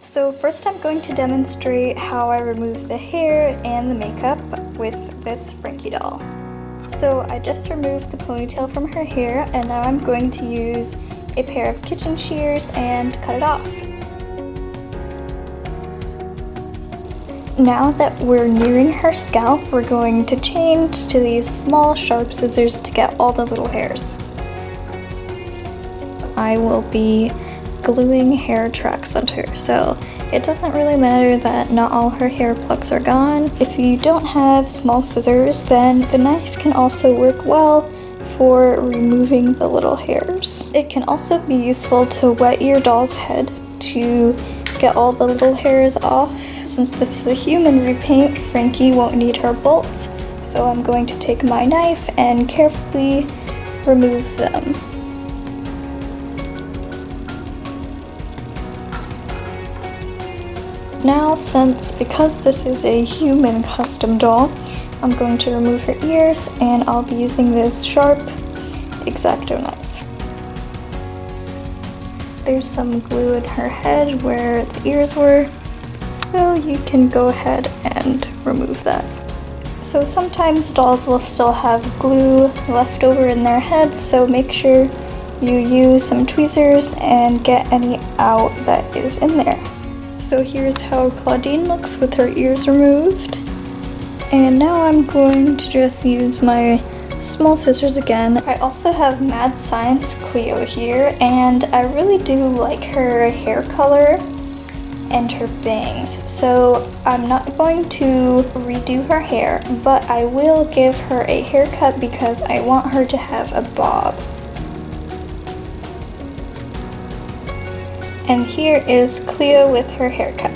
So first I'm going to demonstrate how I remove the hair and the makeup with this Frankie doll. So I just removed the ponytail from her hair, and now I'm going to use a pair of kitchen shears and cut it off. Now that we're nearing her scalp, we're going to change to these small sharp scissors to get all the little hairs. I will be gluing hair tracks onto her, so it doesn't really matter that not all her hair plugs are gone. If you don't have small scissors, then the knife can also work well for removing the little hairs. It can also be useful to wet your doll's head to get all the little hairs off. Since this is a human repaint, Frankie won't need her bolts, so I'm going to take my knife and carefully remove them. Now, because this is a human custom doll, I'm going to remove her ears, and I'll be using this sharp X-Acto knife. There's some glue in her head where the ears were, so you can go ahead and remove that. So sometimes dolls will still have glue left over in their heads, so make sure you use some tweezers and get any out that is in there. So here's how Clawdeen looks with her ears removed. And now I'm going to just use my small scissors again. I also have Mad Science Cleo here, and I really do like her hair color and her bangs. So I'm not going to redo her hair, but I will give her a haircut because I want her to have a bob. And here is Cleo with her haircut.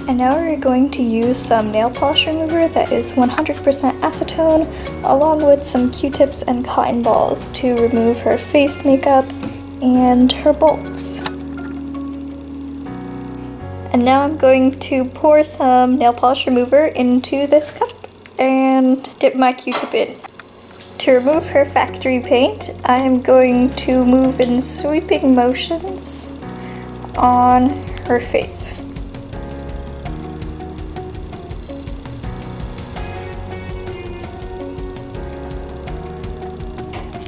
And now we're going to use some nail polish remover that is 100% acetone, along with some Q-tips and cotton balls to remove her face makeup and her bolts. And now I'm going to pour some nail polish remover into this cup and dip my Q-tip in. To remove her factory paint, I am going to move in sweeping motions on her face.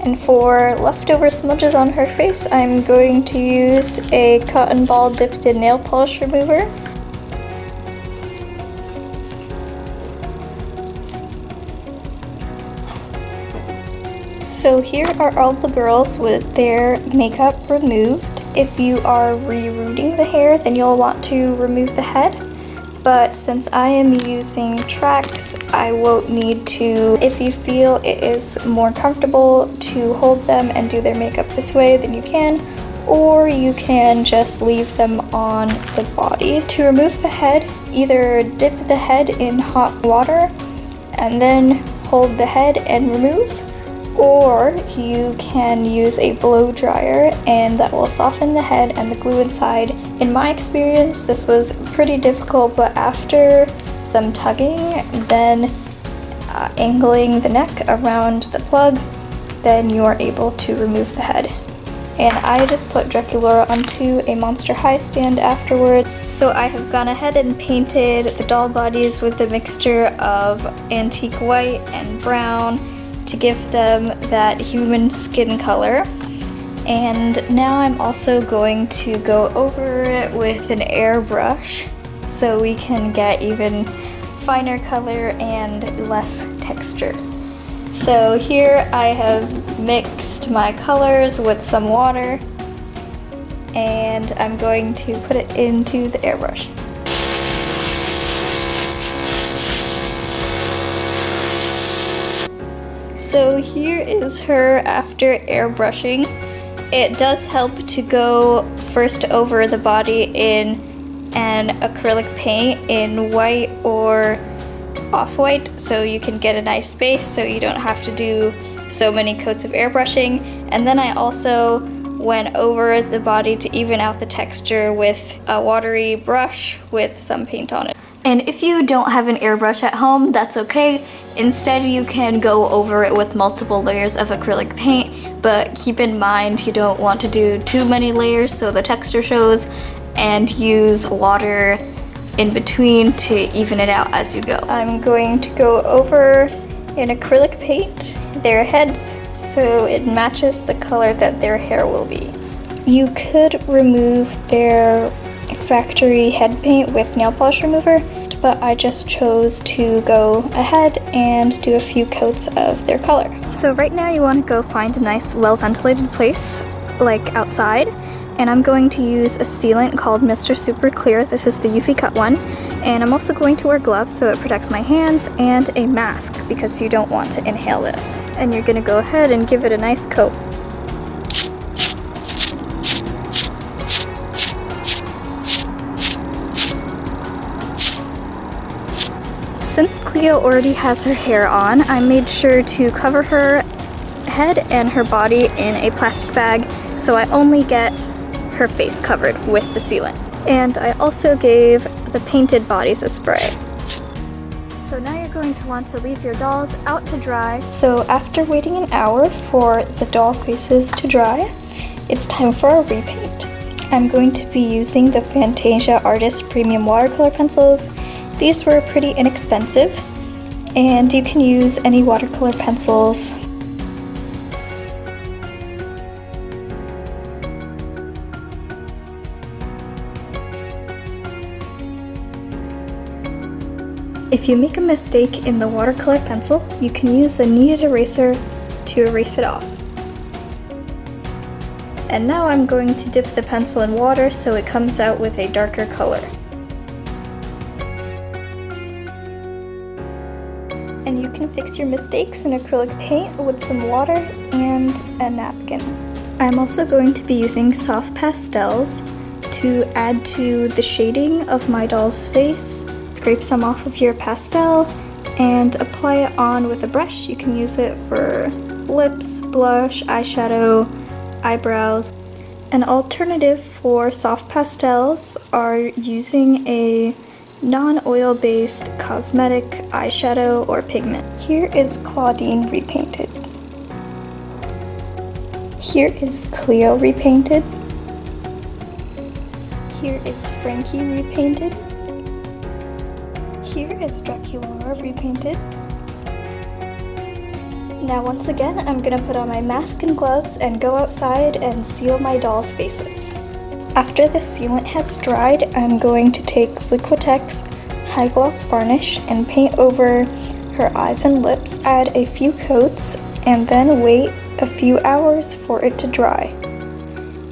And for leftover smudges on her face, I'm going to use a cotton ball dipped in nail polish remover. So here are all the girls with their makeup removed. If you are re-rooting the hair, then you'll want to remove the head. But since I am using tracks, I won't need to. If you feel it is more comfortable to hold them and do their makeup this way, then you can. Or you can just leave them on the body. To remove the head, either dip the head in hot water and then hold the head and remove. Or you can use a blow dryer, and that will soften the head and the glue inside. In my experience, this was pretty difficult, but after some tugging, then angling the neck around the plug, then you are able to remove the head. And I just put Draculaura onto a Monster High stand afterward. So I have gone ahead and painted the doll bodies with a mixture of antique white and brown to give them that human skin color. And now I'm also going to go over it with an airbrush so we can get even finer color and less texture. So here I have mixed my colors with some water, and I'm going to put it into the airbrush. So here is her after airbrushing. It does help to go first over the body in an acrylic paint in white or off-white, so you can get a nice base so you don't have to do so many coats of airbrushing. And then I also went over the body to even out the texture with a watery brush with some paint on it. And if you don't have an airbrush at home, that's okay. Instead, you can go over it with multiple layers of acrylic paint, but keep in mind you don't want to do too many layers so the texture shows, and use water in between to even it out as you go. I'm going to go over in acrylic paint their heads so it matches the color that their hair will be. You could remove their factory head paint with nail polish remover, but I just chose to go ahead and do a few coats of their color. So right now you want to go find a nice well-ventilated place, like outside, and I'm going to use a sealant called Mr. Super Clear. This is the UV cut one, and I'm also going to wear gloves so it protects my hands, and a mask because you don't want to inhale this. And you're going to go ahead and give it a nice coat. Since Cleo already has her hair on, I made sure to cover her head and her body in a plastic bag so I only get her face covered with the sealant. And I also gave the painted bodies a spray. So now you're going to want to leave your dolls out to dry. So after waiting an hour for the doll faces to dry, it's time for a repaint. I'm going to be using the Fantasia Artist Premium Watercolor pencils. These were pretty inexpensive, and you can use any watercolor pencils. If you make a mistake in the watercolor pencil, you can use a kneaded eraser to erase it off. And now I'm going to dip the pencil in water so it comes out with a darker color. And you can fix your mistakes in acrylic paint with some water and a napkin. I'm also going to be using soft pastels to add to the shading of my doll's face. Scrape some off of your pastel and apply it on with a brush. You can use it for lips, blush, eyeshadow, eyebrows. An alternative for soft pastels are using a non-oil based cosmetic eyeshadow or pigment. Here is Clawdeen repainted. Here is Cleo repainted. Here is Frankie repainted. Here is Draculaura repainted. Now once again, I'm gonna put on my mask and gloves and go outside and seal my dolls' faces. After the sealant has dried, I'm going to take Liquitex High Gloss Varnish and paint over her eyes and lips, add a few coats, and then wait a few hours for it to dry.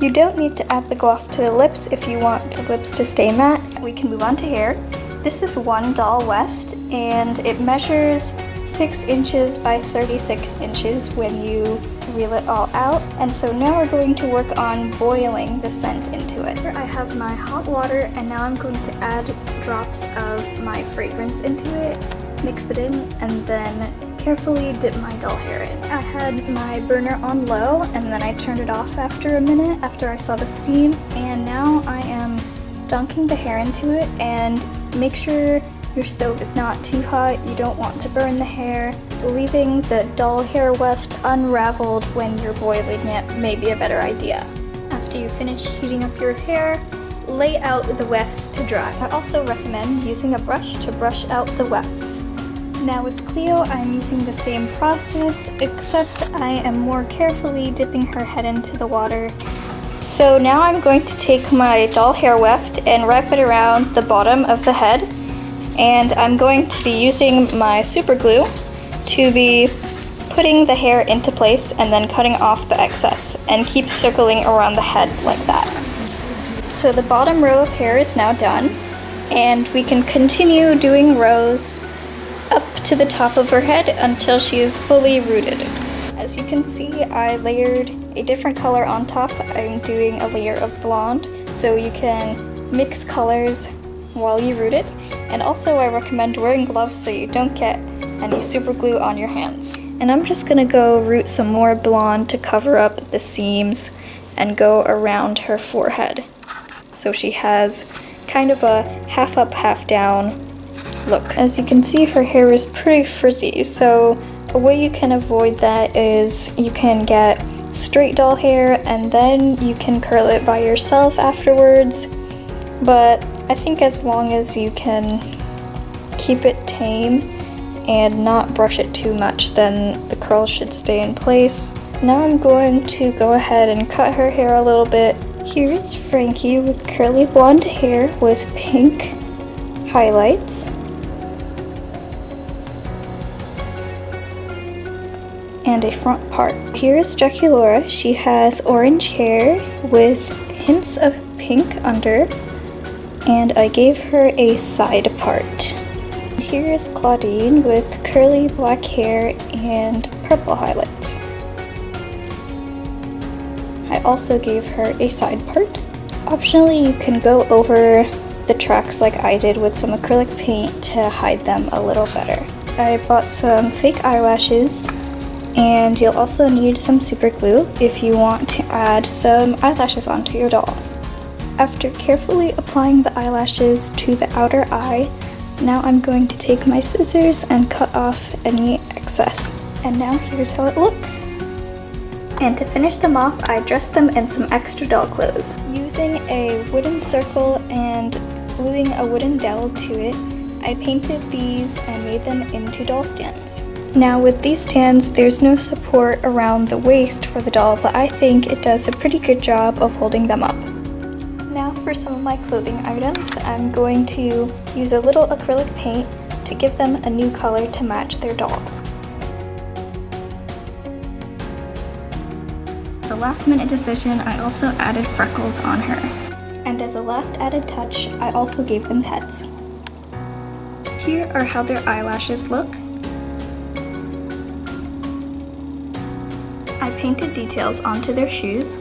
You don't need to add the gloss to the lips if you want the lips to stay matte. We can move on to hair. This is one doll weft, and it measures 6 inches by 36 inches when you reel it all out. And so now we're going to work on boiling the scent into it. Here I have my hot water, and now I'm going to add drops of my fragrance into it, mix it in, and then carefully dip my doll hair in. I had my burner on low, and then I turned it off after a minute after I saw the steam, and now I am dunking the hair into it. And make sure your stove is not too hot. You don't want to burn the hair. Leaving the doll hair weft unraveled when you're boiling it may be a better idea. After you finish heating up your hair, lay out the wefts to dry. I also recommend using a brush to brush out the wefts. Now with Cleo, I'm using the same process, except I am more carefully dipping her head into the water. So now I'm going to take my doll hair weft and wrap it around the bottom of the head. And I'm going to be using my super glue to be putting the hair into place and then cutting off the excess, and keep circling around the head like that. So the bottom row of hair is now done, and we can continue doing rows up to the top of her head until she is fully rooted. As you can see, I layered a different color on top. I'm doing a layer of blonde, so you can mix colors while you root it. And also I recommend wearing gloves so you don't get any super glue on your hands. And I'm just gonna go root some more blonde to cover up the seams and go around her forehead. So she has kind of a half up, half down look. As you can see, her hair is pretty frizzy, so a way you can avoid that is you can get straight doll hair, and then you can curl it by yourself afterwards. But I think as long as you can keep it tame and not brush it too much, then the curls should stay in place. Now I'm going to go ahead and cut her hair a little bit. Here's Frankie with curly blonde hair with pink highlights. And a front part. Here's Draculaura. She has orange hair with hints of pink under, and I gave her a side part. Here's Clawdeen with curly black hair and purple highlights. I also gave her a side part. Optionally, you can go over the tracks like I did with some acrylic paint to hide them a little better. I bought some fake eyelashes, and you'll also need some super glue if you want to add some eyelashes onto your doll. After carefully applying the eyelashes to the outer eye, now I'm going to take my scissors and cut off any excess. And now here's how it looks. And to finish them off, I dressed them in some extra doll clothes. Using a wooden circle and gluing a wooden dowel to it, I painted these and made them into doll stands. Now with these stands, there's no support around the waist for the doll, but I think it does a pretty good job of holding them up. Now for some of my clothing items, I'm going to use a little acrylic paint to give them a new color to match their doll. As a last minute decision, I also added freckles on her. And as a last added touch, I also gave them heads. Here are how their eyelashes look. I painted details onto their shoes.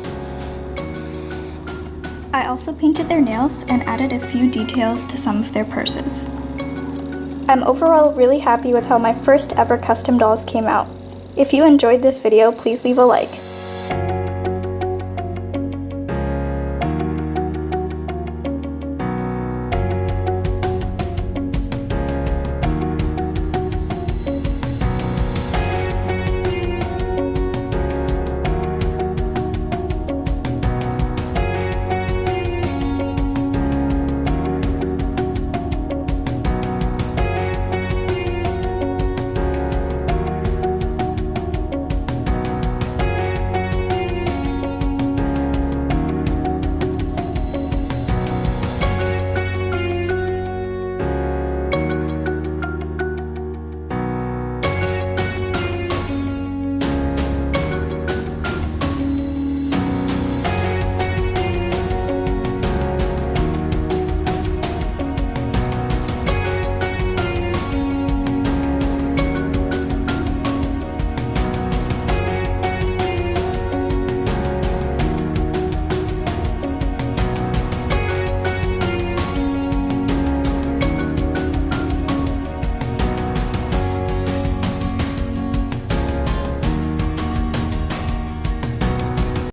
I also painted their nails and added a few details to some of their purses. I'm overall really happy with how my first ever custom dolls came out. If you enjoyed this video, please leave a like.